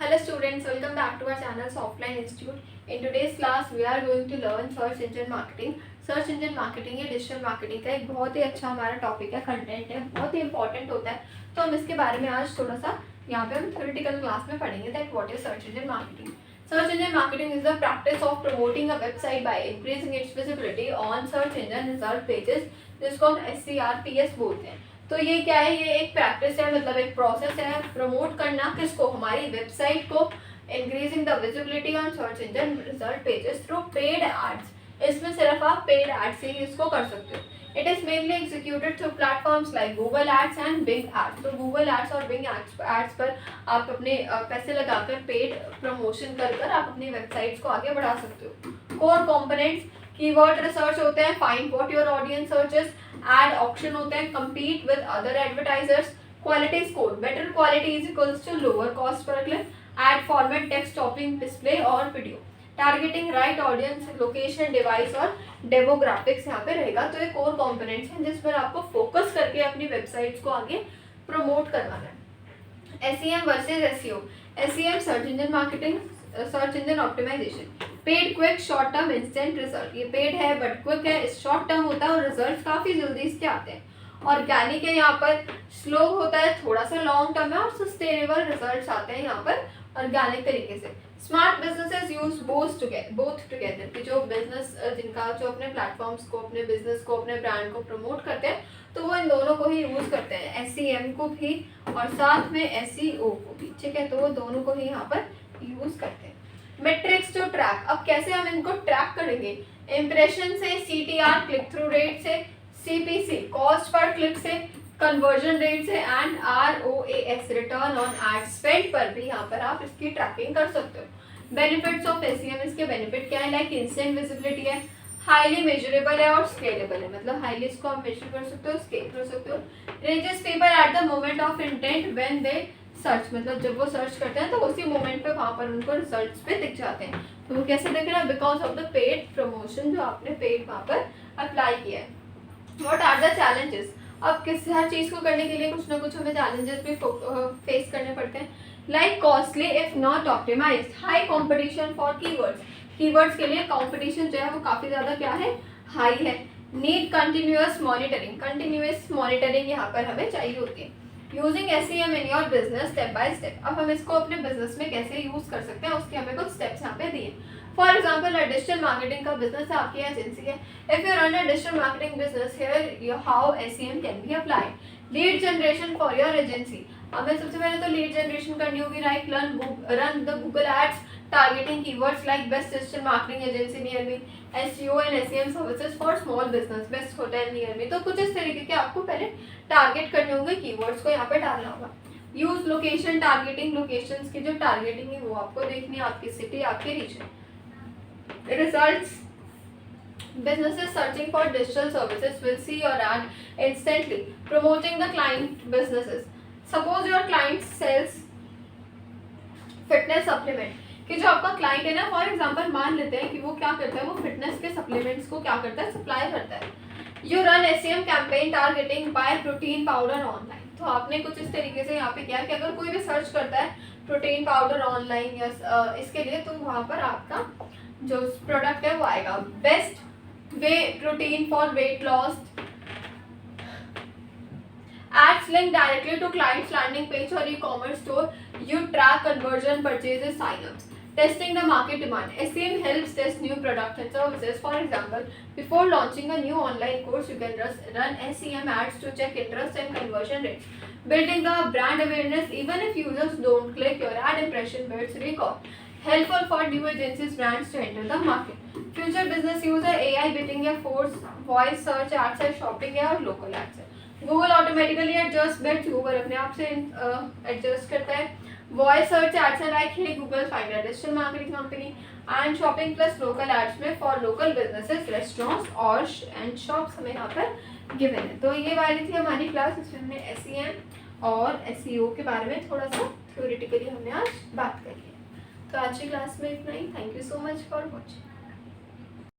Hello students, welcome back to our channel Softline Institute. In today's class we are going to learn search engine marketing. Search engine marketing या digital marketing का एक बहुत ही अच्छा हमारा topic है, content है, बहुत ही इंपॉर्टेंट होता है. तो हम इसके बारे में आज थोड़ा सा यहाँ पे हम थ्योरेटिकल क्लास में पढ़ेंगे that what is search engine marketing. Search engine marketing is the practice of promoting a website by increasing its visibility on search engine result pages, जिसको हम SERPs बोलते हैं. तो ये क्या है, ये एक प्रैक्टिस है, मतलब एक प्रोसेस है प्रमोट करना किसको, हमारी वेबसाइट को, increasing the visibility on search engine result pages through paid ads. इसमें सिर्फ आप पेड एड से ही इसको कर सकते हो. It is mainly executed through platforms like Google Ads and Bing Ads. तो गूगल एड्स और बिंग एड्स पर आप अपने पैसे लगाकर पेड प्रमोशन कर आप अपनी वेबसाइट्स को आगे बढ़ा सकते हो. कोर कंपोनेंट्स कीवर्ड रिसर्च होते हैं, find what your audience searches, ad option होते हैं, compete with other advertisers, quality score, better quality is equals to lower cost per click, ad format, text, topping, display और video, targeting, right audience, location, device और demographics यहाँ पे रहेगा. तो ये core components हैं जिस पर आपको फोकस करके अपनी वेबसाइट्स को आगे प्रमोट करवाना है. SEM versus SEO. SEM search engine marketing, search engine optimisation. Paid, quick, short term, instant result. ये पेड है बट क्विक है, शॉर्ट टर्म होता है और रिजल्ट काफ़ी जल्दी इसके आते हैं. ऑर्गेनिक है, यहाँ पर स्लो होता है, थोड़ा सा लॉन्ग टर्म है और सस्टेनेबल रिजल्ट्स आते हैं यहाँ पर ऑर्गेनिक तरीके से. Smart businesses use both together कि जो बिजनेस जिनका जो अपने प्लेटफॉर्म्स को, अपने बिजनेस को, अपने ब्रांड को प्रमोट करते हैं तो वो इन दोनों को ही यूज करते हैं, SEM को भी और साथ में SEO को भी. ठीक है, तो वो दोनों को ही यहाँ पर यूज करते हैं. Metrics to track. अब कैसे हम इनको ट्रैक करेंगे, इम्प्रेशन से, CTR क्लिक थ्रू रेट से, CPC कॉस्ट पर क्लिक से, कन्वर्जन रेट से and ROAS return on ad spend पर भी यहाँ पर आप इसकी ट्रैकिंग कर सकते हो. बेनिफिट्स ऑफ SEM, इसके बेनिफिट क्या है, लाइक इंस्टेंट विजिबिलिटी है, हाईली मेजरेबल है और स्केलेबल है, मतलब हाईली इसको आप मेजर कर सकते हो, स्केल कर सकते हो. Reaches people at the moment of intent when they search, मतलब जब वो सर्च करते हैं तो उसी मोमेंट पे वहाँ पर उनको रिजल्ट्स पे दिख जाते हैं. तो वो कैसे दिख रहा है, because of the paid promotion जो आपने पेड वहाँ पर अप्लाई किया है. What are the challenges. अब किस हर चीज़ को करने के लिए कुछ ना कुछ हमें चैलेंजेस भी फेस करने पड़ते हैं, like costly if not optimised, high competition for keywords. Keywords के लिए कंपटीशन जो है वो काफ़ी ज़्यादा क्या है, हाई है. नीड कंटिन्यूअस मॉनिटरिंग यहाँ पर हमें चाहिए होती है. Using SEM in your business step by step. अब हम इसको अपने बिजनेस में कैसे यूज कर सकते हैं उसके हमें कुछ स्टेप्स यहाँ पे दिए. फॉर एग्जाम्पल डिजिटल मार्केटिंग का बिजनेस है, आपकी एजेंसी है. If you run a digital marketing business, here how SEM can be applied. Lead generation for your agency. हमें सबसे पहले तो लीड जनरेशन करनी होगी, right. Run the Google Ads targeting keywords like best digital marketing agency near me, SEO and SEM services for small business, best hotel near me. तो कुछ इस तरीके के आपको पहले टारगेट करने होंगे, कीवर्ड्स को यहाँ पे डालना होगा. यूज लोकेशन टारगेटिंग, लोकेशंस की जो टारगेटिंग है वो आपको देखनी है, आपकी सिटी, आपके region. Results. Businesses searching for digital services will see your ad instantly, promoting the client businesses. Suppose your client sells fitness supplement, कि जो आपका क्लाइंट है ना, फॉर एग्जांपल मान लेते हैं कि वो क्या करता है, वो फिटनेस के सप्लीमेंट्स को क्या करता है, सप्लाई करता है. You run SEM campaign targeting bye protein powder online. तो आपने कुछ इस तरीके से यहाँ पे किया कि अगर कोई भी सर्च करता है प्रोटीन पाउडर ऑनलाइन या इसके लिए, तो वहाँ पर आपका जो प्रोडक्ट है वो आएगा. Best way protein for weight loss. Ads link directly to client's landing page or e-commerce store. You track conversion, purchases, sign-ups. Testing the market demand. SEM helps test new products and services. For example, before launching a new online course, you can run SEM ads to check interest and conversion rates. Building the brand awareness. Even if users don't click, your ad impression builds recall. Helpful for new agencies, brands to enter the market. Future business user. AI bidding या force voice search ads है, shopping है और local ads है. Google automatically adjust bids, Google अपने आप से adjust करता है. वॉइस सर्च एड्स है, like hey Google find a digital marketing company and shopping plus local ads में फॉर लोकल बिजनेसेस, रेस्टोरेंट्स और एंड शॉप्स हमें यहाँ पर गिवन है. तो ये वाली थी हमारी क्लास, इसमें हमने SEM और SEO के बारे में थोड़ा सा थ्योरेटिकली हमने आज बात करी है. तो आज की क्लास में इतना ही. Thank you so much for watching.